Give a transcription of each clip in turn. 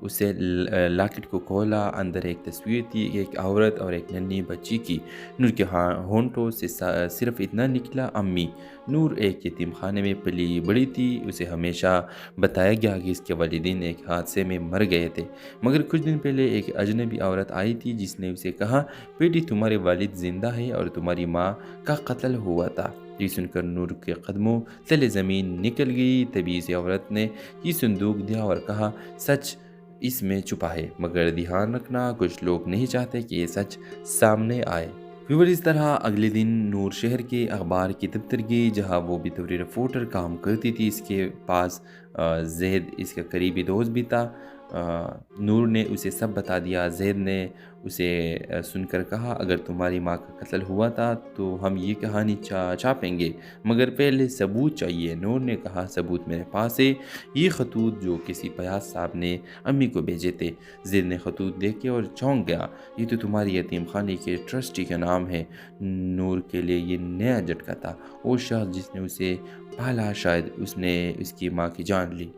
اسے لاکٹ کو کھولا، اندر ایک تصویر تھی، ایک عورت اور ایک ننھی بچی کی۔ نور کے ہونٹوں سے صرف اتنا نکلا، امی۔ نور ایک یتیم خانے میں پلی بڑی تھی، اسے ہمیشہ بتایا گیا کہ اس کے والدین ایک حادثے میں مر گئے تھے، مگر کچھ دن پہلے ایک اجنبی عورت آئی تھی جس نے اسے کہا، بیٹی تمہارے والد زندہ ہے اور تمہاری ماں کا قتل ہوا تھا۔ یہ سن کر نور کے قدموں تلے زمین نکل گئی۔ تبھی اس عورت نے یہ صندوق دیا اور کہا، سچ اس میں چھپا ہے، مگر دھیان رکھنا کچھ لوگ نہیں چاہتے کہ یہ سچ سامنے آئے۔ ویور اس طرح اگلے دن نور شہر کے اخبار کی دفتر گئی جہاں وہ بطور رپورٹر کام کرتی تھی۔ اس کے پاس زید اس کا قریبی دوست بھی تھا۔ نور نے اسے سب بتا دیا۔ زید نے اسے سن کر کہا، اگر تمہاری ماں کا قتل ہوا تھا تو ہم یہ کہانی چھاپیں گے، مگر پہلے ثبوت چاہیے۔ نور نے کہا، ثبوت میرے پاس ہے، یہ خطوط جو کسی پیاز صاحب نے امی کو بھیجے تھے۔ زید نے خطوط دیکھے اور چونک گیا، یہ تو تمہاری یتیم خانے کے ٹرسٹی کا نام ہے۔ نور کے لیے یہ نیا جھٹکا تھا۔ وہ شخص جس نے اسے پالا، شاید اس نے اس کی ماں کی جان لی۔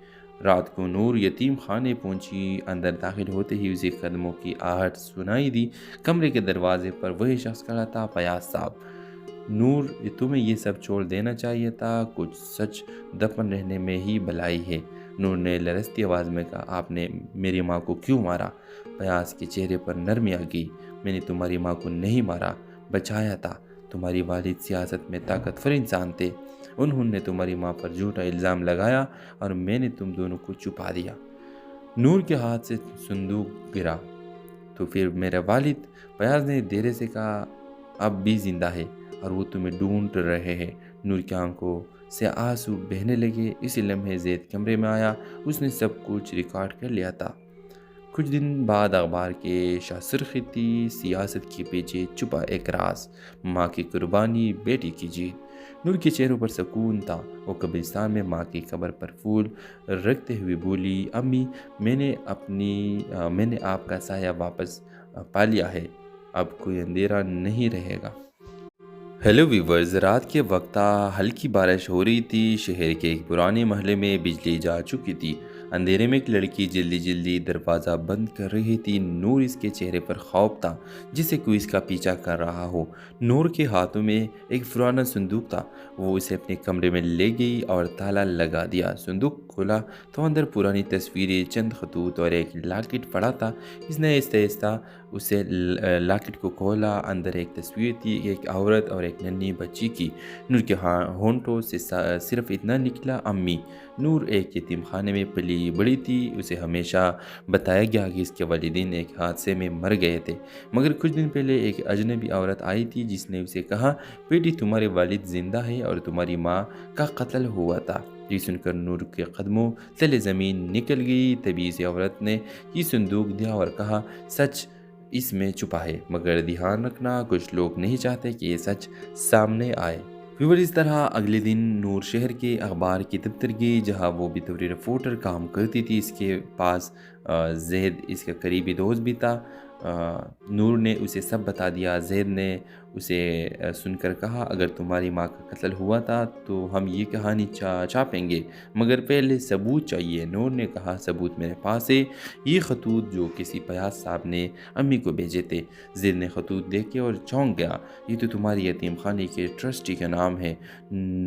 رات کو نور یتیم خانے پہنچی۔ اندر داخل ہوتے ہی اسے قدموں کی آہٹ سنائی دی۔ کمرے کے دروازے پر وہی شخص کھڑا تھا، فیاض صاحب۔ نور، تمہیں یہ سب چھوڑ دینا چاہیے تھا، کچھ سچ دفن رہنے میں ہی بھلائی ہے۔ نور نے لرزتی آواز میں کہا، آپ نے میری ماں کو کیوں مارا؟ فیاض کے چہرے پر نرمی آ گئی۔ میں نے تمہاری ماں کو نہیں مارا، بچایا تھا۔ تمہاری والد سیاست میں طاقتور انسان تھے، انہوں نے تمہاری ماں پر جھوٹا الزام لگایا اور میں نے تم دونوں کو چھپا دیا۔ نور کے ہاتھ سے صندوق گرا۔ تو پھر میرا والد؟ فیاض نے دھیرے سے کہا، اب بھی زندہ ہے اور وہ تمہیں ڈھونڈ رہے ہیں۔ نور کی آنکھوں سے آنسو بہنے لگے۔ اسی لمحے زید کمرے میں آیا، اس نے سب کچھ ریکارڈ کر لیا تھا۔ کچھ دن بعد اخبار کے شاہ سرخی تھی، سیاست کے پیچھے چھپا ایک راز، ماں کی قربانی، بیٹی کی جیت۔ نور کے چہروں پر سکون تھا۔ وہ قبرستان میں ماں کی قبر پر پھول رکھتے ہوئے بولی، امی، میں نے آپ کا سایہ واپس پا لیا ہے، اب کوئی اندھیرا نہیں رہے گا۔ ہیلو ویورز، رات کے وقت ہلکی بارش ہو رہی تھی۔ شہر کے ایک پرانے محلے میں بجلی جا چکی تھی۔ اندھیرے میں ایک لڑکی جلدی جلدی دروازہ بند کر رہی تھی۔ نور اس کے چہرے پر خوف تھا، جسے کوئی اس کا پیچھا کر رہا ہو۔ نور کے ہاتھوں میں ایک پرانا صندوق تھا۔ وہ اسے اپنے کمرے میں لے گئی اور تالا لگا دیا۔ صندوق کھولا تو اندر پرانی تصویریں، چند خطوط اور ایک لاکٹ پڑا تھا۔ اس نے آہستہ آہستہ اسے لاکٹ کو کھولا، اندر ایک تصویر تھی، ایک عورت اور ایک ننھی بچی کی۔ نور کے ہونٹوں سے صرف اتنا نکلا، امی۔ نور ایک یتیم خانے میں پلی بڑی تھی، اسے ہمیشہ بتایا گیا کہ اس کے والدین ایک حادثے میں مر گئے تھے، مگر کچھ دن پہلے ایک اجنبی عورت آئی تھی جس نے اسے کہا، بیٹی تمہارے والد زندہ ہے اور تمہاری ماں کا قتل ہوا تھا۔ یہ سن کر نور کے قدموں تلے زمین نکل گئی۔ تبھی اس عورت نے یہ صندوق دیا اور کہا، سچ اس میں چھپا ہے، مگر دھیان رکھنا کچھ لوگ نہیں چاہتے کہ یہ سچ سامنے آئے۔ ویور اس طرح اگلے دن نور شہر کے اخبار کی دفتر گئی جہاں وہ بطور رپورٹر کام کرتی تھی۔ اس کے پاس زید اس کا قریبی دوست بھی تھا۔ نور نے اسے سب بتا دیا۔ زید نے اسے سن کر کہا، اگر تمہاری ماں کا قتل ہوا تھا تو ہم یہ کہانی چھاپیں گے، مگر پہلے ثبوت چاہیے۔ نور نے کہا، ثبوت میرے پاس ہے، یہ خطوط جو کسی پیاز صاحب نے امی کو بھیجے تھے۔ زید نے خطوط دیکھے اور چونک گیا، یہ تو تمہاری یتیم خانے کے ٹرسٹی کا نام ہے۔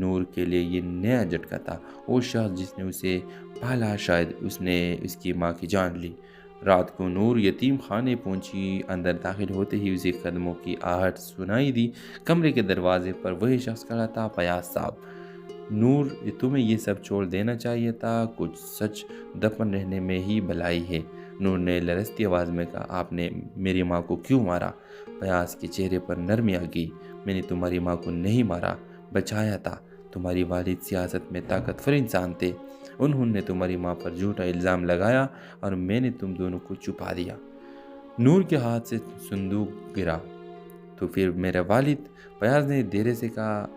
نور کے لیے یہ نیا جھٹکا تھا۔ وہ شخص جس نے اسے پالا، شاید اس نے اس کی ماں کی جان لی۔ رات کو نور یتیم خانے پہنچی۔ اندر داخل ہوتے ہی اسے قدموں کی آہٹ سنائی دی۔ کمرے کے دروازے پر وہی شخص کھڑا تھا، فیاض صاحب۔ نور، تمہیں یہ سب چھوڑ دینا چاہیے تھا، کچھ سچ دفن رہنے میں ہی بھلائی ہے۔ نور نے لرزتی آواز میں کہا، آپ نے میری ماں کو کیوں مارا؟ فیاض کے چہرے پر نرمی آ گئی۔ میں نے تمہاری ماں کو نہیں مارا، بچایا تھا۔ تمہاری والد سیاست میں طاقتور انسان تھے، انہوں نے تمہاری ماں پر جھوٹا الزام لگایا اور میں نے تم دونوں کو چھپا دیا۔ نور کے ہاتھ سے صندوق گرا۔ تو پھر میرا والد؟ فیاض نے دھیرے سے کہا،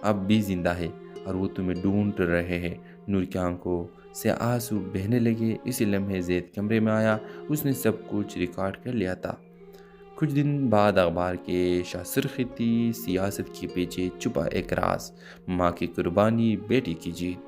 اب بھی زندہ ہے اور وہ تمہیں ڈھونڈ رہے ہیں۔ نور کی آنکھوں سے آنسو بہنے لگے۔ اسی لمحے زید کمرے میں آیا، اس نے سب کچھ ریکارڈ کر لیا تھا۔ کچھ دن بعد اخبار کے شاہ سرخی تھی، سیاست کے پیچھے چھپا ایک راز، ماں کی قربانی، بیٹی کی جیت۔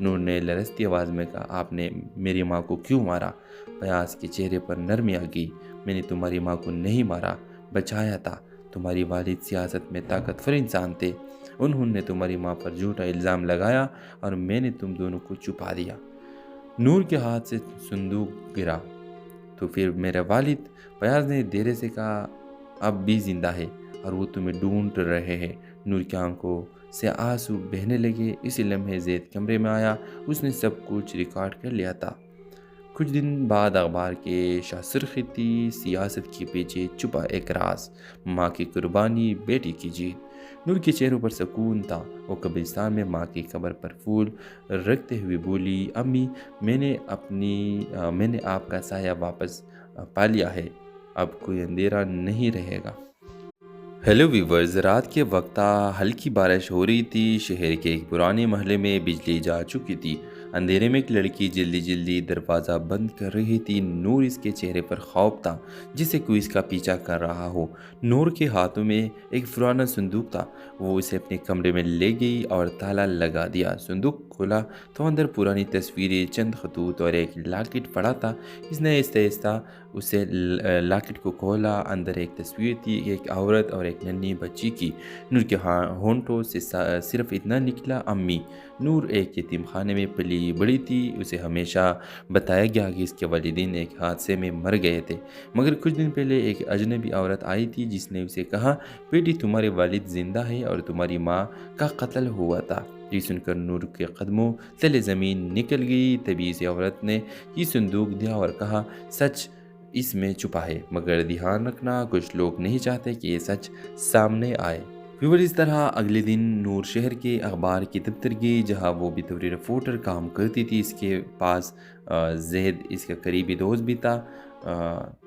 نور نے لرزتی آواز میں کہا، آپ نے میری ماں کو کیوں مارا؟ فیاض کے چہرے پر نرمی آ گئی۔ میں نے تمہاری ماں کو نہیں مارا، بچایا تھا۔ تمہاری والد سیاست میں طاقتور انسان تھے، انہوں نے تمہاری ماں پر جھوٹا الزام لگایا اور میں نے تم دونوں کو چھپا دیا۔ نور کے ہاتھ سے صندوق گرا۔ تو پھر میرا والد؟ فیاض نے دھیرے سے کہا، اب بھی زندہ ہے اور وہ تمہیں ڈھونڈ رہے ہیں۔ نور کی آنکھوں سے آنسو بہنے لگے۔ اسی لمحے زید کمرے میں آیا، اس نے سب کچھ ریکارڈ کر لیا تھا۔ کچھ دن بعد اخبار کے شاہ سرخی تھی، سیاست کے پیچھے چھپا ایک راز، ماں کی قربانی، بیٹی کی جیت۔ نور کے چہروں پر سکون تھا۔ وہ قبرستان میں ماں کی قبر پر پھول رکھتے ہوئے بولی، امی میں نے آپ کا سایہ واپس پا لیا ہے، اب کوئی اندھیرا نہیں رہے گا۔ ہیلو ویورز، رات کے وقت ہلکی بارش ہو رہی تھی۔ شہر کے ایک پرانے محلے میں بجلی جا چکی تھی۔ اندھیرے میں ایک لڑکی جلدی جلدی دروازہ بند کر رہی تھی۔ نور اس کے چہرے پر خوف تھا، جسے کوئی اس کا پیچھا کر رہا ہو۔ نور کے ہاتھوں میں ایک پرانا صندوق تھا۔ وہ اسے اپنے کمرے میں لے گئی اور تالا لگا دیا۔ صندوق کھولا تو اندر پرانی تصویریں، چند خطوط اور ایک لاکٹ پڑا تھا۔ اس نے آہستہ آہستہ اسے لاکٹ کو کھولا۔ اندر ایک تصویر تھی، ایک عورت اور ایک ننھی بچی کی۔ نور کے ہونٹوں سے صرف اتنا نکلا، امی۔ نور ایک یتیم خانے میں پلی بڑی تھی۔ اسے ہمیشہ بتایا گیا کہ اس کے والدین ایک حادثے میں مر گئے تھے، مگر کچھ دن پہلے ایک اجنبی عورت آئی تھی جس نے اسے کہا، بیٹی تمہارے والد زندہ ہے اور تمہاری ماں کا قتل ہوا تھا۔ یہ سن کر نور کے قدموں تلے زمین نکل گئی۔ تبھی اس عورت نے یہ صندوق دیا اور کہا، سچ اس میں چھپا ہے، مگر دھیان رکھنا کچھ لوگ نہیں چاہتے کہ یہ سچ سامنے آئے۔ ویور اس طرح اگلے دن نور شہر کے اخبار کی دفتر گئی، جہاں وہ بھی طوری رپورٹر کام کرتی تھی۔ اس کے پاس زید اس کا قریبی دوست بھی تھا۔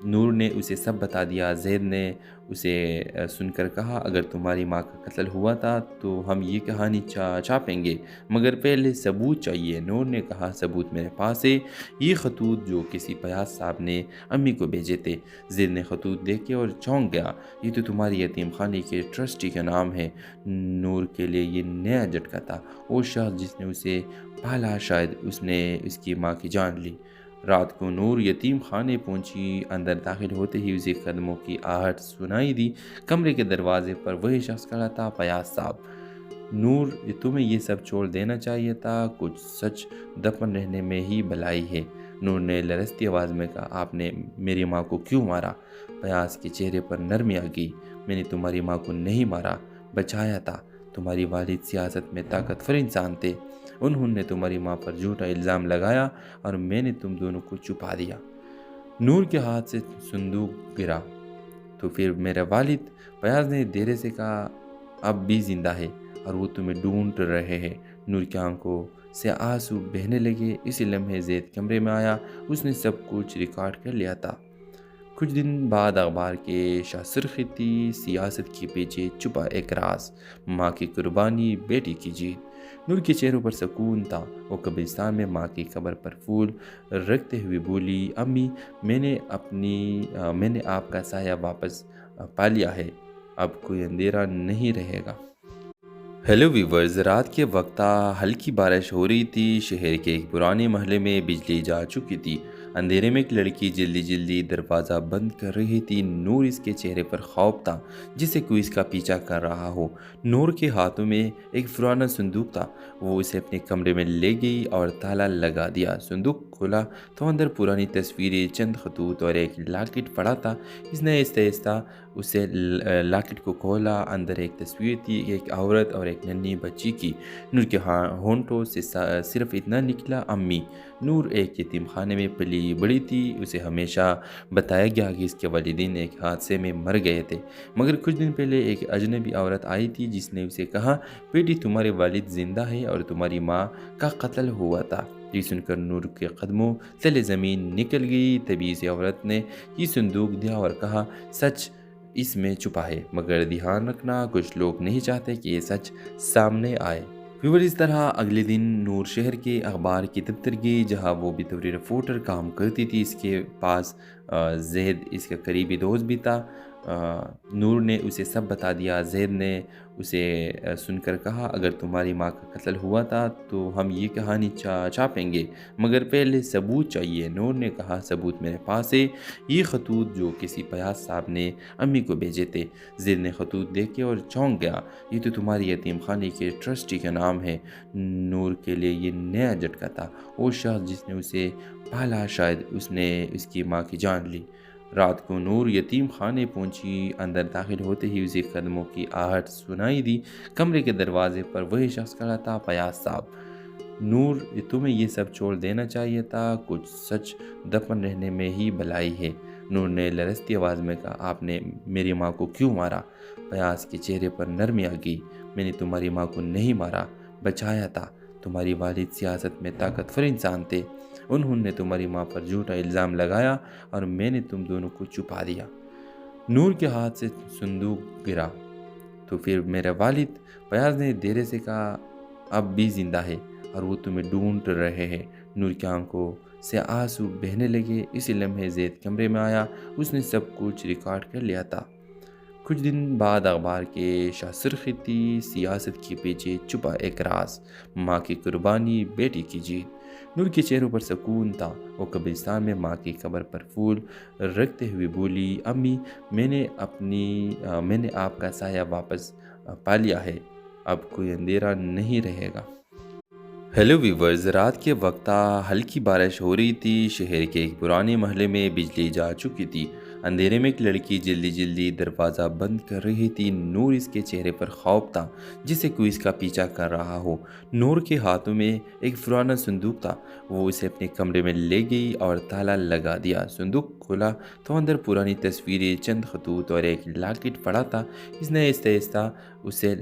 نور نے اسے سب بتا دیا۔ زید نے اسے سن کر کہا، اگر تمہاری ماں کا قتل ہوا تھا تو ہم یہ کہانی چھاپیں گے، مگر پہلے ثبوت چاہیے۔ نور نے کہا، ثبوت میرے پاس ہے، یہ خطوط جو کسی فیاض صاحب نے امی کو بھیجے تھے۔ زید نے خطوط دیکھے اور چونک گیا، یہ تو تمہاری یتیم خانے کے ٹرسٹی کا نام ہے۔ نور کے لیے یہ نیا جھٹکا تھا۔ وہ شخص جس نے اسے پالا، شاید اس نے اس کی ماں کی جان لی۔ رات کو نور یتیم خانے پہنچی۔ اندر داخل ہوتے ہی اسے قدموں کی آہٹ سنائی دی۔ کمرے کے دروازے پر وہی شخص کھڑا تھا، فیاض صاحب۔ نور، تمہیں یہ سب چھوڑ دینا چاہیے تھا، کچھ سچ دفن رہنے میں ہی بھلائی ہے۔ نور نے لرزتی آواز میں کہا، آپ نے میری ماں کو کیوں مارا؟ فیاض کے چہرے پر نرمی آ گئی۔ میں نے تمہاری ماں کو نہیں مارا، بچایا تھا۔ تمہاری والد سیاست میں طاقتور انسان تھے، انہوں نے تمہاری ماں پر جھوٹا الزام لگایا اور میں نے تم دونوں کو چھپا دیا۔ نور کے ہاتھ سے صندوق گرا۔ تو پھر میرا والد؟ فیاض نے دھیرے سے کہا، اب بھی زندہ ہے اور وہ تمہیں ڈھونڈ رہے ہیں۔ نور کی آنکھوں سے آنسو بہنے لگے۔ اسی لمحے زید کمرے میں آیا، اس نے سب کچھ ریکارڈ کر لیا تھا۔ کچھ دن بعد اخبار کے شاہ سرخی تھی، سیاست کے پیچھے چھپا ایک راز، ماں کی قربانی، بیٹی کی جیت۔ نور کے چہروں پر سکون تھا۔ وہ قبرستان میں ماں کی قبر پر پھول رکھتے ہوئے بولی، امی میں نے آپ کا سایہ واپس پا لیا ہے، اب کوئی اندھیرا نہیں رہے گا۔ ہیلو ویورز، رات کے وقت ہلکی بارش ہو رہی تھی۔ شہر کے ایک پرانے محلے میں بجلی جا چکی تھی۔ اندھیرے میں ایک لڑکی جلدی جلدی دروازہ بند کر رہی تھی۔ نور اس کے چہرے پر خوف تھا، جسے کوئی اس کا پیچھا کر رہا ہو۔ نور کے ہاتھوں میں ایک پرانا صندوق تھا۔ وہ اسے اپنے کمرے میں لے گئی اور تالا لگا دیا۔ صندوق کھولا تو اندر پرانی تصویریں، چند خطوط اور ایک لاکٹ پڑا تھا۔ اس نے آہستہ آہستہ اسے لاکٹ کو کھولا۔ اندر ایک تصویر تھی، ایک عورت اور ایک ننھی بچی کی۔ نور کے ہونٹوں سے صرف اتنا نکلا، امی۔ نور ایک یتیم خانے میں پلی بڑی تھی۔ اسے ہمیشہ بتایا گیا کہ اس کے والدین ایک حادثے میں مر گئے تھے، مگر کچھ دن پہلے ایک اجنبی عورت آئی تھی جس نے اسے کہا، بیٹی تمہارے والد زندہ ہے اور تمہاری ماں کا قتل ہوا تھا۔ یہ سن کر نور کے قدموں تلے زمین نکل گئی۔ تبھی اس عورت نے یہ صندوق دیا اور کہا، سچ اس میں چھپا ہے، مگر دھیان رکھنا کچھ لوگ نہیں چاہتے کہ یہ سچ سامنے آئے۔ ویور اس طرح اگلے دن نور شہر کے اخبار کی دفتر گئی، جہاں وہ بھی طوری رپورٹر کام کرتی تھی۔ اس کے پاس زید اس کا قریبی دوست بھی تھا۔ نور نے اسے سب بتا دیا۔ زید نے اسے سن کر کہا، اگر تمہاری ماں کا قتل ہوا تھا تو ہم یہ کہانی چھاپیں گے، مگر پہلے ثبوت چاہیے۔ نور نے کہا، ثبوت میرے پاس ہے، یہ خطوط جو کسی پیاز صاحب نے امی کو بھیجے تھے۔ زید نے خطوط دیکھے اور چونک گیا، یہ تو تمہاری یتیم خانے کے ٹرسٹی کا نام ہے۔ نور کے لیے یہ نیا جھٹکا تھا۔ وہ شخص جس نے اسے پالا، شاید اس نے اس کی ماں کی جان لی۔ رات کو نور یتیم خانے پہنچی۔ اندر داخل ہوتے ہی اسے قدموں کی آہٹ سنائی دی۔ کمرے کے دروازے پر وہی شخص کھڑا تھا، فیاض صاحب۔ نور، تمہیں یہ سب چھوڑ دینا چاہیے تھا، کچھ سچ دفن رہنے میں ہی بھلائی ہے۔ نور نے لرزتی آواز میں کہا، آپ نے میری ماں کو کیوں مارا؟ فیاض کے چہرے پر نرمی آ گئی۔ میں نے تمہاری ماں کو نہیں مارا، بچایا تھا۔ تمہاری والد سیاست میں طاقتور انسان تھے، انہوں نے تمہاری ماں پر جھوٹا الزام لگایا اور میں نے تم دونوں کو چھپا دیا۔ نور کے ہاتھ سے صندوق گرا۔ تو پھر میرا والد، فیاض نے دھیرے سے کہا، اب بھی زندہ ہے اور وہ تمہیں ڈھونڈ رہے ہیں۔ نور کی آنکھوں سے آنسو بہنے لگے۔ اسی لمحے زید کمرے میں آیا، اس نے سب کچھ ریکارڈ کر لیا تھا۔ کچھ دن بعد اخبار کے شاہسرخی تھی، سیاست کے پیچھے چھپا ایک راز، ماں کی قربانی، بیٹی کی جیت۔ نور کے چہروں پر سکون تھا۔ وہ قبرستان میں ماں کی قبر پر پھول رکھتے ہوئے بولی، امی، میں نے آپ کا سایہ واپس پا لیا ہے، اب کوئی اندھیرا نہیں رہے گا۔ ہیلو ویورز، رات کے وقت ہلکی بارش ہو رہی تھی۔ شہر کے ایک پرانے محلے میں بجلی جا چکی تھی۔ اندھیرے میں ایک لڑکی جلدی دروازہ بند کر رہی تھی۔ نور اس کے چہرے پر خوف تھا، جسے کوئی اس کا پیچھا کر رہا ہو۔ نور کے ہاتھوں میں ایک پرانا صندوق تھا۔ وہ اسے اپنے کمرے میں لے گئی اور تالا لگا دیا۔ صندوق کھولا تو اندر پرانی تصویریں، چند خطوط اور ایک لاکٹ پڑا تھا۔ اس نے آہستہ اسے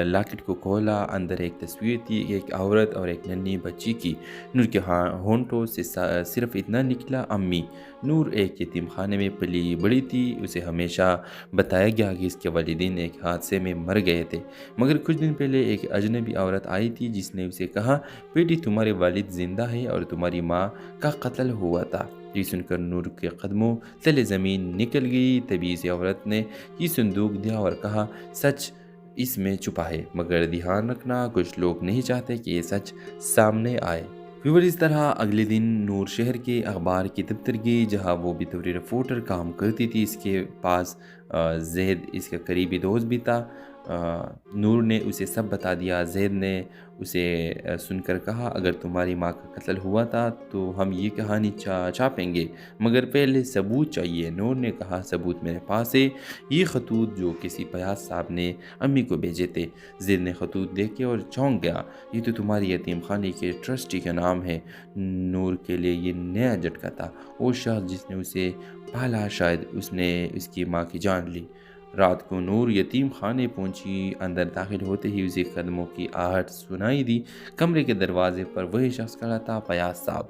لاکٹ کو کھولا۔ اندر ایک تصویر تھی، ایک عورت اور ایک ننھی بچی کی۔ نور کے ہونٹوں سے صرف اتنا نکلا، امی۔ نور ایک یتیم خانے میں پلی بڑی تھی۔ اسے ہمیشہ بتایا گیا کہ اس کے والدین ایک حادثے میں مر گئے تھے، مگر کچھ دن پہلے ایک اجنبی عورت آئی تھی جس نے اسے کہا، بیٹی، تمہارے والد زندہ ہے اور تمہاری ماں کا قتل ہوا تھا۔ یہ سن کر نور کے قدموں تلے زمین نکل گئی۔ تبھی اس عورت نے یہ صندوق دیا اور کہا، سچ اس میں چھپا ہے، مگر دھیان رکھنا، کچھ لوگ نہیں چاہتے کہ یہ سچ سامنے آئے۔ ویور، اس طرح اگلے دن نور شہر کے اخبار کی دفتر گئی، جہاں وہ بطور رپورٹر کام کرتی تھی۔ اس کے پاس زید اس کا قریبی دوست بھی تھا۔ نور نے اسے سب بتا دیا۔ زید نے اسے سن کر کہا، اگر تمہاری ماں کا قتل ہوا تھا تو ہم یہ کہانی چھاپیں گے، مگر پہلے ثبوت چاہیے۔ نور نے کہا، ثبوت میرے پاس ہے، یہ خطوط جو کسی پیاز صاحب نے امی کو بھیجے تھے۔ زید نے خطوط دیکھے اور چونک گیا، یہ تو تمہاری یتیم خانے کے ٹرسٹی کا نام ہے۔ نور کے لیے یہ نیا جھٹکا تھا۔ وہ شخص جس نے اسے پالا، شاید اس نے اس کی ماں کی جان لی۔ رات کو نور یتیم خانے پہنچی۔ اندر داخل ہوتے ہی اسے قدموں کی آہٹ سنائی دی۔ کمرے کے دروازے پر وہی شخص کھڑا تھا، فیاض صاحب۔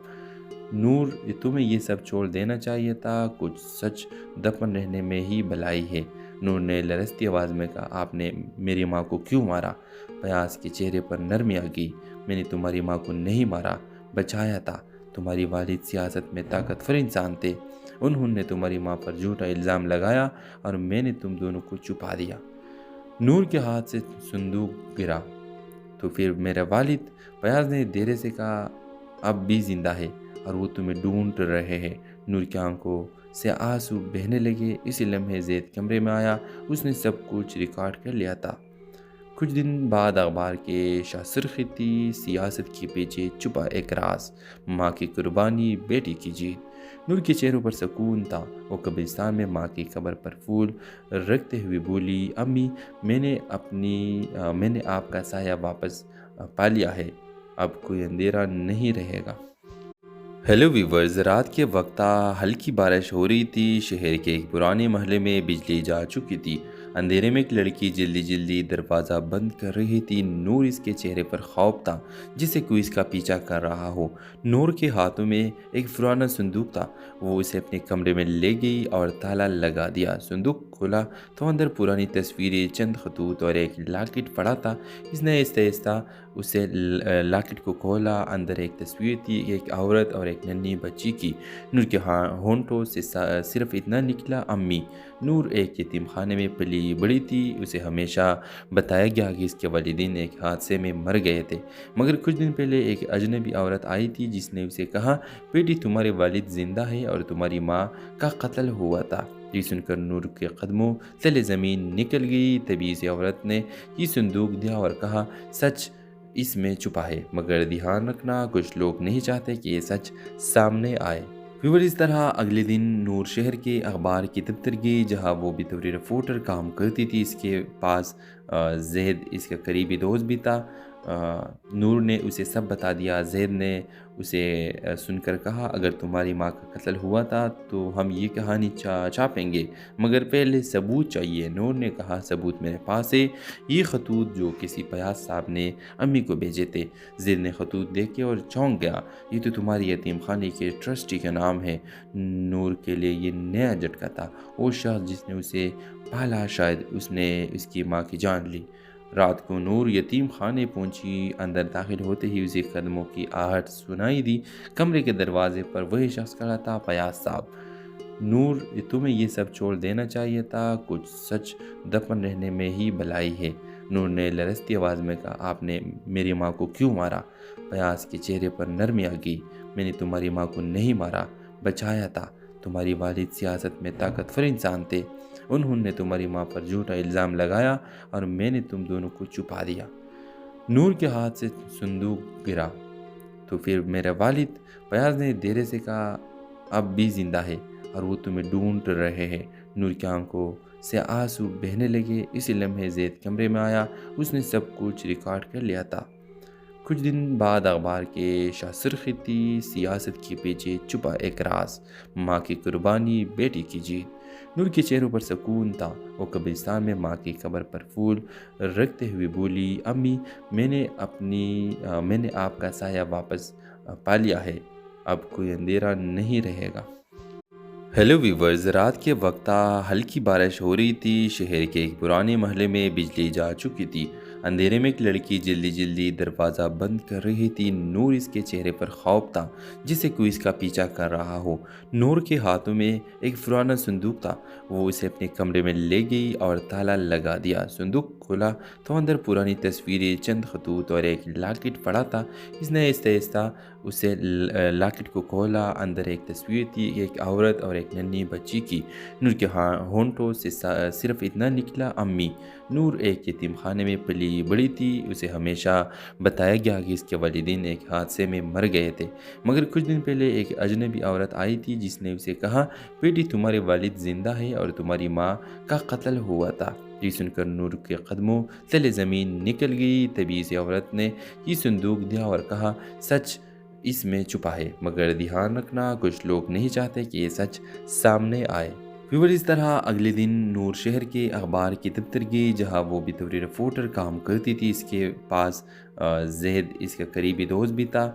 نور، تمہیں یہ سب چھوڑ دینا چاہیے تھا، کچھ سچ دفن رہنے میں ہی بھلائی ہے۔ نور نے لرزتی آواز میں کہا، آپ نے میری ماں کو کیوں مارا؟ فیاض کے چہرے پر نرمی آ گئی۔ میں نے تمہاری ماں کو نہیں مارا، بچایا تھا۔ تمہاری والد سیاست میں طاقتور انسان تھے، انہوں نے تمہاری ماں پر جھوٹا الزام لگایا اور میں نے تم دونوں کو چھپا دیا۔ نور کے ہاتھ سے صندوق گرا۔ تو پھر میرا والد، فیاض نے دھیرے سے کہا، اب بھی زندہ ہے اور وہ تمہیں ڈھونڈ رہے ہیں۔ نور کی آنکھوں سے آنسو بہنے لگے۔ اسی لمحے زید کمرے میں آیا، اس نے سب کچھ ریکارڈ کر لیا تھا۔ کچھ دن بعد اخبار کے شاہسرخی تھی، سیاست کے پیچھے چھپا ایک راز، ماں کی قربانی، بیٹی کی جیت۔ نور کے چہروں پر سکون تھا۔ وہ قبرستان میں ماں کی قبر پر پھول رکھتے ہوئے بولی، امی، میں نے آپ کا سایہ واپس پا لیا ہے، اب کوئی اندھیرا نہیں رہے گا۔ ہیلو ویورز، رات کے وقت ہلکی بارش ہو رہی تھی۔ شہر کے ایک پرانے محلے میں بجلی جا چکی تھی۔ اندھیرے میں ایک لڑکی جلدی دروازہ بند کر رہی تھی۔ نور اس کے چہرے پر خوف تھا، جسے کوئی اس کا پیچھا کر رہا ہو۔ نور کے ہاتھوں میں ایک پرانا صندوق تھا۔ وہ اسے اپنے کمرے میں لے گئی اور تالا لگا دیا۔ صندوق کھولا تو اندر پرانی تصویریں، چند خطوط اور ایک لاکٹ پڑا تھا۔ اس نے آہستہ آہستہ اسے لاکٹ کو کھولا۔ اندر ایک تصویر تھی، ایک عورت اور ایک ننھی بچی کی۔ نور کے ہونٹوں سے صرف اتنا نکلا، امی۔ نور ایک یتیم خانے میں پلی بڑی تھی۔ اسے ہمیشہ بتایا گیا کہ اس کے والدین ایک حادثے میں مر گئے تھے، مگر کچھ دن پہلے ایک اجنبی عورت آئی تھی جس نے اسے کہا، بیٹی تمہارے والد زندہ ہے اور تمہاری ماں کا قتل ہوا تھا۔ یہ سن کر نور کے قدموں تلے زمین نکل گئی۔ تبھی اس عورت نے یہ صندوق دیا اور کہا، سچ اس میں چھپا ہے، مگر دھیان رکھنا کچھ لوگ نہیں چاہتے کہ یہ سچ سامنے آئے۔ پھر اس طرح اگلے دن نور شہر کے اخبار کی دفتر گئی جہاں وہ بطور رپورٹر کام کرتی تھی۔ اس کے پاس زید اس کا قریبی دوست بھی تھا۔ نور نے اسے سب بتا دیا۔ زید نے اسے سن کر کہا، اگر تمہاری ماں کا قتل ہوا تھا تو ہم یہ کہانی چھاپیں گے، مگر پہلے ثبوت چاہیے۔ نور نے کہا، ثبوت میرے پاس ہے، یہ خطوط جو کسی پیاز صاحب نے امی کو بھیجے تھے۔ زید نے خطوط دیکھے اور چونک گیا، یہ تو تمہاری یتیم خانے کے ٹرسٹی کا نام ہے۔ نور کے لیے یہ نیا جھٹکا تھا۔ وہ شخص جس نے اسے پالا، شاید اس نے اس کی ماں کی جان لی۔ رات کو نور یتیم خانے پہنچی۔ اندر داخل ہوتے ہی اسے قدموں کی آہٹ سنائی دی۔ کمرے کے دروازے پر وہی شخص کھڑا تھا، فیاض صاحب۔ نور، تمہیں یہ سب چھوڑ دینا چاہیے تھا، کچھ سچ دفن رہنے میں ہی بھلائی ہے۔ نور نے لرزتی آواز میں کہا، آپ نے میری ماں کو کیوں مارا؟ فیاض کے چہرے پر نرمی آ گئی۔ میں نے تمہاری ماں کو نہیں مارا، بچایا تھا۔ تمہاری والد سیاست میں طاقتور انسان تھے، انہوں نے تمہاری ماں پر جھوٹا الزام لگایا اور میں نے تم دونوں کو چھپا دیا۔ نور کے ہاتھ سے صندوق گرا۔ تو پھر میرا والد؟ فیاض نے دھیرے سے کہا، اب بھی زندہ ہے اور وہ تمہیں ڈھونڈ رہے ہیں۔ نور کی آنکھوں سے آنسو بہنے لگے۔ اسی لمحے زید کمرے میں آیا، اس نے سب کچھ ریکارڈ کر لیا تھا۔ کچھ دن بعد اخبار کے شاہ سرخی تھی، سیاست کے پیچھے چھپا ایک راز، ماں کی قربانی، بیٹی کی جیت۔ نور کے چہروں پر سکون تھا۔ وہ قبرستان میں ماں کی قبر پر پھول رکھتے ہوئے بولی، امی، میں نے آپ کا سایہ واپس پا لیا ہے، اب کوئی اندھیرا نہیں رہے گا۔ ہیلو ویورز، رات کے وقت ہلکی بارش ہو رہی تھی۔ شہر کے ایک پرانے محلے میں بجلی جا چکی تھی۔ اندھیرے میں ایک لڑکی جلدی دروازہ بند کر رہی تھی۔ نور اس کے چہرے پر خوف تھا، جسے کوئی اس کا پیچھا کر رہا ہو۔ نور کے ہاتھوں میں ایک پرانا صندوق تھا۔ وہ اسے اپنے کمرے میں لے گئی اور تالا لگا دیا۔ صندوق کھولا تو اندر پرانی تصویریں، چند خطوط اور ایک لاکٹ پڑا تھا۔ اس نے آہستہ آہستہ اسے لاکٹ کو کھولا۔ اندر ایک تصویر تھی، ایک عورت اور ایک ننھی بچی کی۔ نور کے ہونٹوں سے صرف اتنا نکلا، امی۔ نور ایک یتیم خانے میں پلی بڑی تھی۔ اسے ہمیشہ بتایا گیا کہ اس کے والدین ایک حادثے میں مر گئے تھے، مگر کچھ دن پہلے ایک اجنبی عورت آئی تھی جس نے اسے کہا، بیٹی تمہارے والد زندہ ہے اور تمہاری ماں کا قتل ہوا تھا۔ یہ سن کر نور کے قدموں تلے زمین نکل گئی۔ تبھی اس عورت نے یہ صندوق دیا اور کہا، سچ اس میں چھپا ہے، مگر دھیان رکھنا کچھ لوگ نہیں چاہتے کہ یہ سچ سامنے آئے۔ پھر اس طرح اگلے دن نور شہر کے اخبار کی دفتر گئی جہاں وہ بطور رپورٹر کام کرتی تھی۔ اس کے پاس زید اس کا قریبی دوست بھی تھا۔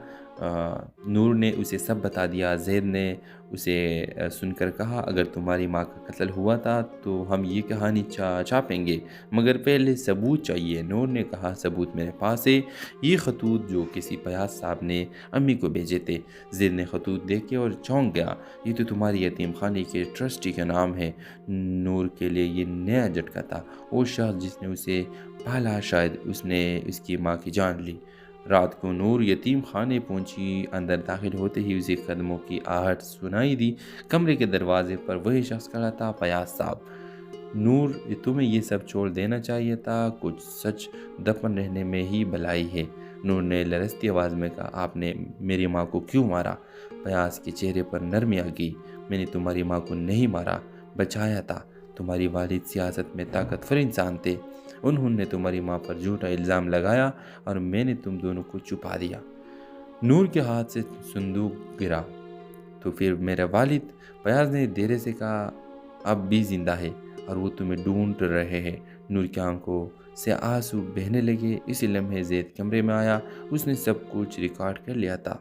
نور نے اسے سب بتا دیا۔ زید نے اسے سن کر کہا، اگر تمہاری ماں کا قتل ہوا تھا تو ہم یہ کہانی چھاپیں گے، مگر پہلے ثبوت چاہیے۔ نور نے کہا، ثبوت میرے پاس ہے، یہ خطوط جو کسی پیاز صاحب نے امی کو بھیجے تھے۔ زید نے خطوط دیکھے اور چونک گیا، یہ تو تمہاری یتیم خانے کے ٹرسٹی کا نام ہے۔ نور کے لیے یہ نیا جھٹکا تھا۔ وہ شخص جس نے اسے پالا، شاید اس نے اس کی ماں کی جان لی۔ رات کو نور یتیم خانے پہنچی۔ اندر داخل ہوتے ہی اسے قدموں کی آہٹ سنائی دی۔ کمرے کے دروازے پر وہی شخص کھڑا تھا، فیاض صاحب۔ نور، تمہیں یہ سب چھوڑ دینا چاہیے تھا، کچھ سچ دفن رہنے میں ہی بھلائی ہے۔ نور نے لرزتی آواز میں کہا، آپ نے میری ماں کو کیوں مارا؟ فیاض کے چہرے پر نرمی آ گئی۔ میں نے تمہاری ماں کو نہیں مارا، بچایا تھا۔ تمہاری والد سیاست میں طاقتور انسان تھے، انہوں نے تمہاری ماں پر جھوٹا الزام لگایا اور میں نے تم دونوں کو چھپا دیا۔ نور کے ہاتھ سے صندوق گرا۔ تو پھر میرا والد؟ فیاض نے دھیرے سے کہا، اب بھی زندہ ہے اور وہ تمہیں ڈھونڈ رہے ہیں۔ نور کی آنکھوں سے آنسو بہنے لگے۔ اسی لمحے زید کمرے میں آیا، اس نے سب کچھ ریکارڈ کر لیا تھا۔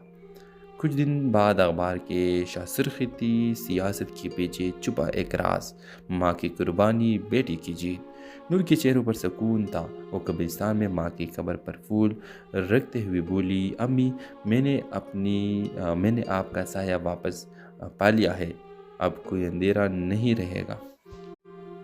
کچھ دن بعد اخبار کے شاہ تھی سیاست کے پیچھے چھپا ایک راز، ماں کی قربانی بیٹی کی جیت۔ نور کے چہروں پر سکون تھا، وہ قبرستان میں ماں کی قبر پر پھول رکھتے ہوئے بولی، امی میں نے آپ کا سایہ واپس پا لیا ہے، اب کوئی اندھیرا نہیں رہے گا۔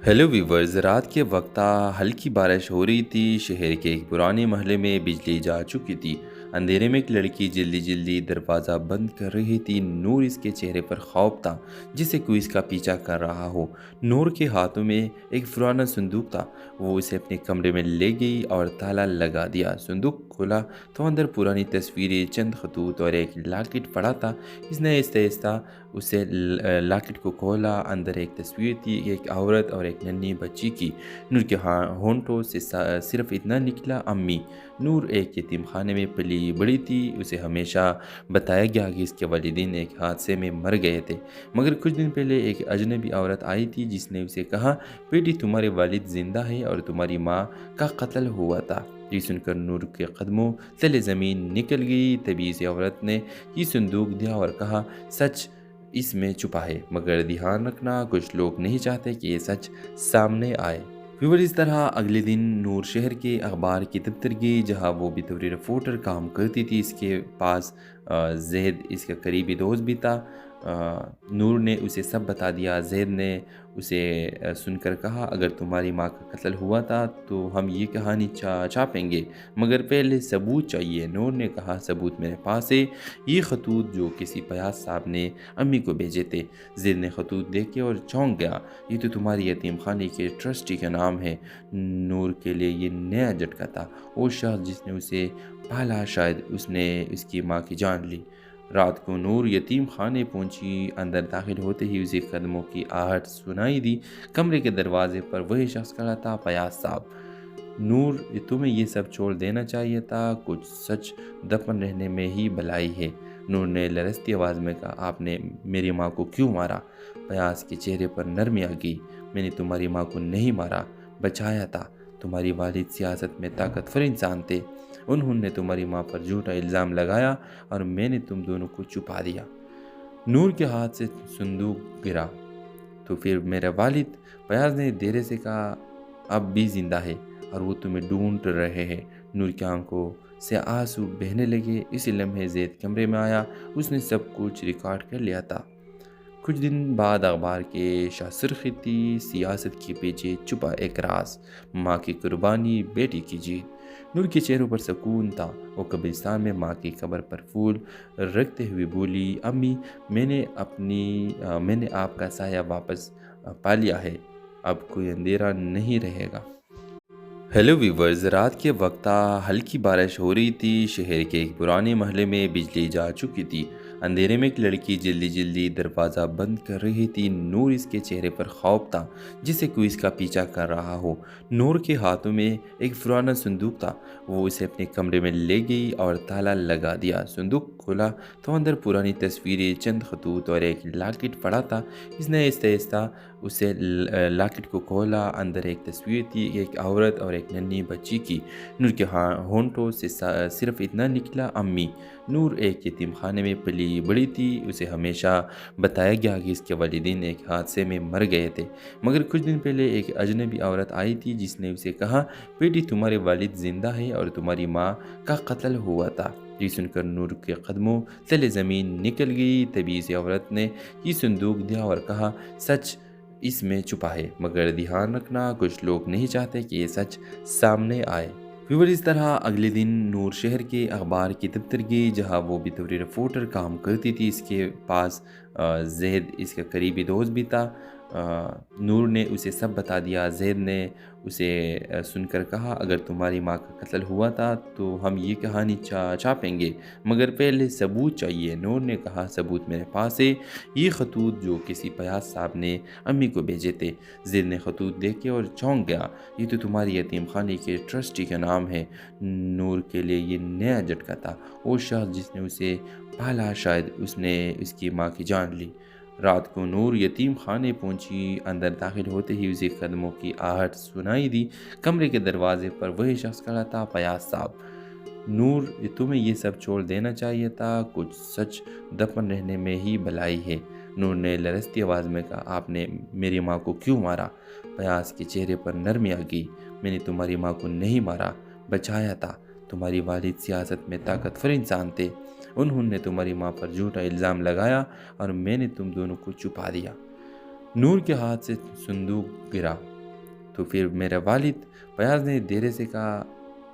ہیلو ویورز، رات کے وقت ہلکی بارش ہو رہی تھی، شہر کے ایک پرانے محلے میں بجلی جا چکی تھی۔ اندھیرے میں ایک لڑکی جلدی جلدی دروازہ بند کر رہی تھی۔ نور اس کے چہرے پر خوف تھا، جسے کوئی اس کا پیچھا کر رہا ہو۔ نور کے ہاتھوں میں ایک پرانا صندوق تھا، وہ اسے اپنے کمرے میں لے گئی اور تالا لگا دیا۔ صندوق کھولا تو اندر پرانی تصویریں، چند خطوط اور ایک لاکٹ پڑا تھا۔ اس نے آہستہ آہستہ اسے لاکٹ کو کھولا، اندر ایک تصویر تھی، ایک عورت اور ایک ننھی بچی کی۔ نور کے ہونٹوں سے صرف اتنا نکلا، امی۔ نور ایک یتیم خانے میں پلی بڑی تھی، اسے ہمیشہ بتایا گیا کہ اس کے والدین ایک حادثے میں مر گئے تھے، مگر کچھ دن پہلے ایک اجنبی عورت آئی تھی جس نے اسے کہا، بیٹی تمہارے والد زندہ ہے اور تمہاری ماں کا قتل ہوا تھا۔ یہ سن کر نور کے قدموں تلے زمین نکل گئی۔ تبھی اس عورت نے یہ صندوق دیا اور کہا، سچ اس میں چھپا ہے، مگر دھیان رکھنا کچھ لوگ نہیں چاہتے کہ یہ سچ سامنے آئے۔ ویور اس طرح اگلے دن نور شہر کے اخبار کی دفتر گئی، جہاں وہ بھی طوری رپورٹر کام کرتی تھی۔ اس کے پاس زید اس کا قریبی دوست بھی تھا۔ نور نے اسے سب بتا دیا۔ زید نے اسے سن کر کہا، اگر تمہاری ماں کا قتل ہوا تھا تو ہم یہ کہانی چھاپیں گے، مگر پہلے ثبوت چاہیے۔ نور نے کہا، ثبوت میرے پاس ہے، یہ خطوط جو کسی پیاز صاحب نے امی کو بھیجے تھے۔ زید نے خطوط دیکھے اور چونک گیا، یہ تو تمہاری یتیم خانے کے ٹرسٹی کا نام ہے۔ نور کے لیے یہ نیا جھٹکا تھا، وہ شخص جس نے اسے پالا شاید اس نے اس کی ماں کی جان لی۔ رات کو نور یتیم خانے پہنچی، اندر داخل ہوتے ہی اسے قدموں کی آہٹ سنائی دی۔ کمرے کے دروازے پر وہی شخص کھڑا تھا، پیاز صاحب۔ نور، تمہیں یہ سب چھوڑ دینا چاہیے تھا، کچھ سچ دفن رہنے میں ہی بھلائی ہے۔ نور نے لرزتی آواز میں کہا، آپ نے میری ماں کو کیوں مارا؟ پیاز کے چہرے پر نرمی آ گئی، میں نے تمہاری ماں کو نہیں مارا، بچایا تھا۔ تمہاری والد سیاست میں طاقتور انسان تھے، انہوں نے تمہاری ماں پر جھوٹا الزام لگایا اور میں نے تم دونوں کو چھپا دیا۔ نور کے ہاتھ سے صندوق گرا۔ تو پھر میرا والد؟ پیاز نے دھیرے سے کہا، اب بھی زندہ ہے اور وہ تمہیں ڈھونڈ رہے ہیں۔ نور کی آنکھوں سے آنسو بہنے لگے۔ اسی لمحے زید کمرے میں آیا، اس نے سب کچھ ریکارڈ کر لیا تھا۔ کچھ دن بعد اخبار کے شاہ تھی سیاست کے پیچھے چھپا ایک راز، ماں کی قربانی بیٹی کی جیت۔ نور کے چہروں پر سکون تھا، وہ قبرستان میں ماں کی قبر پر پھول رکھتے ہوئے بولی، امی میں نے آپ کا سایہ واپس پا لیا ہے، اب کوئی اندھیرا نہیں رہے گا۔ ہیلو ویورز، رات کے وقت ہلکی بارش ہو رہی تھی، شہر کے ایک پرانے محلے میں بجلی جا چکی تھی۔ اندھیرے میں ایک لڑکی جلدی جلدی دروازہ بند کر رہی تھی۔ نور اس کے چہرے پر خوف تھا، جسے کوئی اس کا پیچھا کر رہا ہو۔ نور کے ہاتھوں میں ایک پرانا صندوق تھا، وہ اسے اپنے کمرے میں لے گئی اور تالا لگا دیا۔ صندوق کھولا تو اندر پرانی تصویریں، چند خطوط اور ایک لاکٹ پڑا تھا۔ اس نے آہستہ آہستہ اسے لاکٹ کو کھولا، اندر ایک تصویر تھی، ایک عورت اور ایک ننھی بچی کی۔ نور کے ہونٹوں سے صرف اتنا نکلا، امی۔ نور ایک یتیم خانے میں پلی بڑی تھی، اسے ہمیشہ بتایا گیا کہ اس کے والدین ایک حادثے میں مر گئے تھے، مگر کچھ دن پہلے ایک اجنبی عورت آئی تھی جس نے اسے کہا، بیٹی تمہارے والد زندہ ہے اور تمہاری ماں کا قتل ہوا تھا۔ یہ سن کر نور کے قدموں تلے زمین نکل گئی۔ تبھی اس عورت نے یہ صندوق دیا اور کہا، سچ اس میں چھپا ہے، مگر دھیان رکھنا کچھ لوگ نہیں چاہتے کہ یہ سچ سامنے آئے۔ ویور اس طرح اگلے دن نور شہر کے اخبار کی دفتر گئی، جہاں وہ بھی طوری رپورٹر کام کرتی تھی۔ اس کے پاس زید اس کا قریبی دوست بھی تھا۔ نور نے اسے سب بتا دیا۔ زید نے اسے سن کر کہا، اگر تمہاری ماں کا قتل ہوا تھا تو ہم یہ کہانی چھاپیں گے، مگر پہلے ثبوت چاہیے۔ نور نے کہا، ثبوت میرے پاس ہے، یہ خطوط جو کسی پیاز صاحب نے امی کو بھیجے تھے۔ زید نے خطوط دیکھے اور چونک گیا، یہ تو تمہاری یتیم خانے کے ٹرسٹی کا نام ہے۔ نور کے لیے یہ نیا جھٹکا تھا، وہ شخص جس نے اسے پالا شاید اس نے اس کی ماں کی جان لی۔ رات کو نور یتیم خانے پہنچی، اندر داخل ہوتے ہی اسے قدموں کی آہٹ سنائی دی۔ کمرے کے دروازے پر وہی شخص کھڑا تھا، پیاز صاحب۔ نور تمہیں یہ سب چھوڑ دینا چاہیے تھا، کچھ سچ دفن رہنے میں ہی بھلائی ہے۔ نور نے لرزتی آواز میں کہا، آپ نے میری ماں کو کیوں مارا؟ پیاس کے چہرے پر نرمی آ گئی۔ میں نے تمہاری ماں کو نہیں مارا، بچایا تھا۔ تمہاری والد سیاست میں طاقتور انسان تھے، انہوں نے تمہاری ماں پر جھوٹا الزام لگایا اور میں نے تم دونوں کو چھپا دیا۔ نور کے ہاتھ سے صندوق گرا۔ تو پھر میرا والد، فیاض نے دھیرے سے کہا،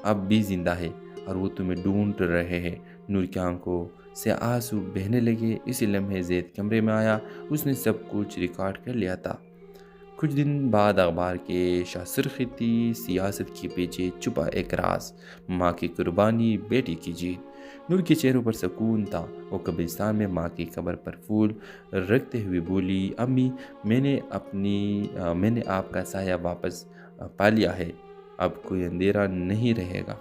اب بھی زندہ ہے اور وہ تمہیں ڈھونڈ رہے ہیں۔ نور کی آنکھوں سے آنسو بہنے لگے۔ اسی لمحے زید کمرے میں آیا، اس نے سب کچھ ریکارڈ کر لیا تھا۔ کچھ دن بعد اخبار کے شاہ سرخی تھی، سیاست کے پیچھے چھپا ایک راز، ماں کی قربانی، بیٹی کی جیت۔ نور کے چہروں پر سکون تھا۔ وہ قبرستان میں ماں کی قبر پر پھول رکھتے ہوئے بولی، امی، میں نے آپ کا سایہ واپس پا لیا ہے، اب کوئی اندھیرا نہیں رہے گا۔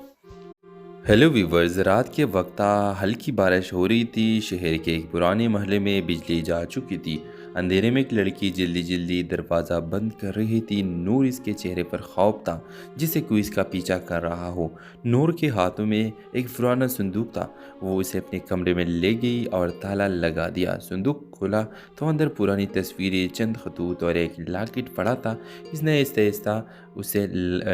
ہیلو ویورز، رات کے وقت ہلکی بارش ہو رہی تھی۔ شہر کے ایک پرانے محلے میں بجلی جا چکی تھی۔ اندھیرے میں ایک لڑکی جلدی جلدی دروازہ بند کر رہی تھی۔ نور اس کے چہرے پر خوف تھا، جسے کوئی اس کا پیچھا کر رہا ہو۔ نور کے ہاتھوں میں ایک پرانا صندوق تھا۔ وہ اسے اپنے کمرے میں لے گئی اور تالا لگا دیا۔ صندوق کھولا تو اندر پرانی تصویریں، چند خطوط اور ایک لاکٹ پڑا تھا۔ اس نے آہستہ آہستہ اسے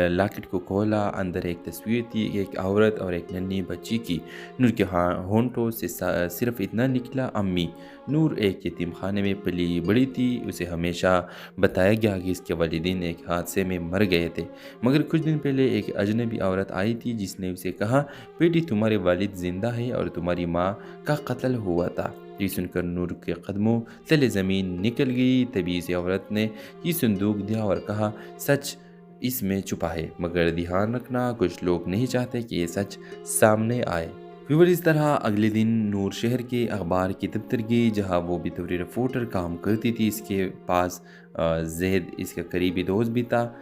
لاکٹ کو کھولا۔ اندر ایک تصویر تھی، ایک عورت اور ایک ننھی بچی کی۔ نور کے ہونٹوں سے صرف اتنا نکلا، امی۔ نور ایک یتیم خانے میں پلی بڑی تھی۔ اسے ہمیشہ بتایا گیا کہ اس کے والدین ایک حادثے میں مر گئے تھے، مگر کچھ دن پہلے ایک اجنبی عورت آئی تھی جس نے اسے کہا، بیٹی، تمہارے والد زندہ ہے اور تمہاری ماں کا قتل ہوا تھا۔ یہ سن کر نور کے قدموں تلے زمین نکل گئی۔ تبھی اس عورت نے یہ صندوق دیا اور کہا، سچ اس میں چھپا ہے، مگر دھیان رکھنا، کچھ لوگ نہیں چاہتے کہ یہ سچ سامنے آئے۔ پھر اس طرح اگلے دن نور شہر کے اخبار کی دفتر گئی، جہاں وہ بھی طوری رپورٹر کام کرتی تھی۔ اس کے پاس زید اس کا قریبی دوست بھی تھا۔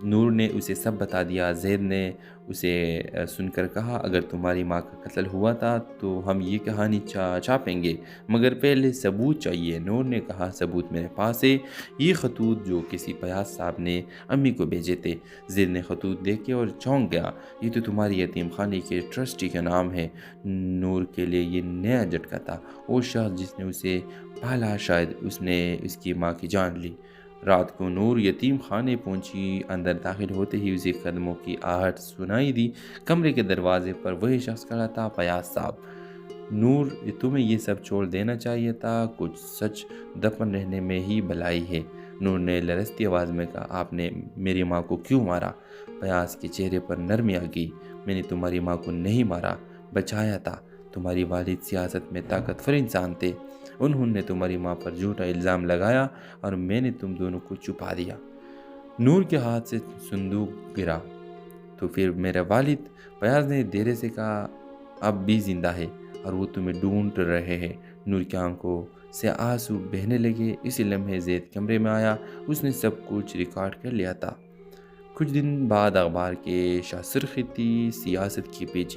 نور نے اسے سب بتا دیا۔ زید نے اسے سن کر کہا، اگر تمہاری ماں کا قتل ہوا تھا تو ہم یہ کہانی چھاپیں گے، مگر پہلے ثبوت چاہیے۔ نور نے کہا، ثبوت میرے پاس ہے، یہ خطوط جو کسی فیاض صاحب نے امی کو بھیجے تھے۔ زید نے خطوط دیکھے اور چونک گیا، یہ تو تمہاری یتیم خانے کے ٹرسٹی کا نام ہے۔ نور کے لیے یہ نیا جھٹکا تھا۔ وہ شخص جس نے اسے پالا، شاید اس نے اس کی ماں کی جان لی۔ رات کو نور یتیم خانے پہنچی۔ اندر داخل ہوتے ہی اسے قدموں کی آہٹ سنائی دی۔ کمرے کے دروازے پر وہی شخص کھڑا تھا، فیاض صاحب۔ نور تمہیں یہ سب چھوڑ دینا چاہیے تھا، کچھ سچ دفن رہنے میں ہی بھلائی ہے۔ نور نے لرزتی آواز میں کہا، آپ نے میری ماں کو کیوں مارا؟ فیاض کے چہرے پر نرمی آ گئی۔ میں نے تمہاری ماں کو نہیں مارا، بچایا تھا۔ تمہاری والد سیاست میں طاقتور انسان تھے، انہوں نے تمہاری ماں پر جھوٹا الزام لگایا اور میں نے تم دونوں کو چھپا دیا۔ نور کے ہاتھ سے صندوق گرا۔ تو پھر میرا والد، فیاض نے دھیرے سے کہا، اب بھی زندہ ہے اور وہ تمہیں ڈھونڈ رہے ہیں۔ نور کی آنکھوں سے آنسو بہنے لگے۔ اسی لمحے زید کمرے میں آیا، اس نے سب کچھ ریکارڈ کر لیا تھا۔ کچھ دن بعد اخبار کے شاہ سرخی تھی، سیاست کے پیچھے